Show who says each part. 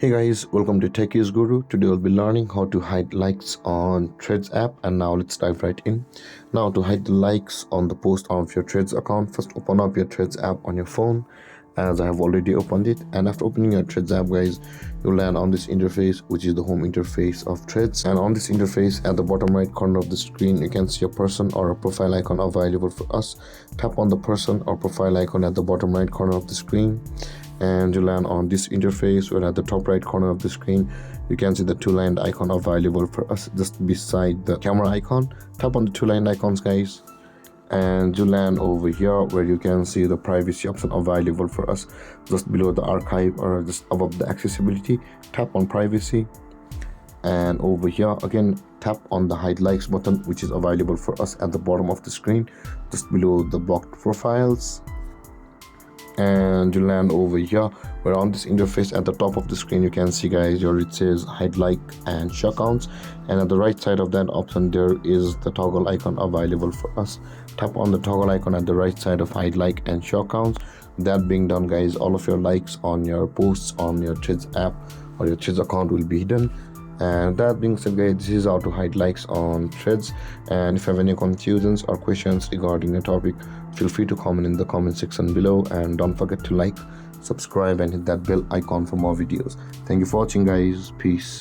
Speaker 1: Hey guys, welcome to Techies Guru. Today we'll be learning how to hide likes on Threads app, and now let's dive right in. Now to hide the likes on the post of your Threads account, first open up your Threads app on your phone, as I have already opened it. And after opening your Threads app, guys, you'll land on this interface, which is the home interface of Threads. And on this interface, at the bottom right corner of the screen, you can see a person or a profile icon available for us. Tap on the person or profile icon at the bottom right corner of the screen, and you land on this interface, where at the top right corner of the screen you can see the two-lined icon available for us just beside the camera icon. Tap on the two-lined icons, guys, and you land over here where you can see the privacy option available for us just below the archive or just above the accessibility. Tap on privacy, and over here again tap on the hide likes button, which is available for us at the bottom of the screen just below the blocked profiles. And you land over here where on this interface at the top of the screen you can see, guys, here it says hide like and show counts, and at the right side of that option there is the toggle icon available for us. Tap on the toggle icon at the right side of hide like and show counts. That being done, guys, all of your likes on your posts on your Threads app or your Threads account will be hidden. And that being said, guys, this is how to hide likes on Threads. And if you have any confusions or questions regarding the topic, feel free to comment in the comment section below, and don't forget to like, subscribe, and hit that bell icon for more videos. Thank you for watching, guys. Peace.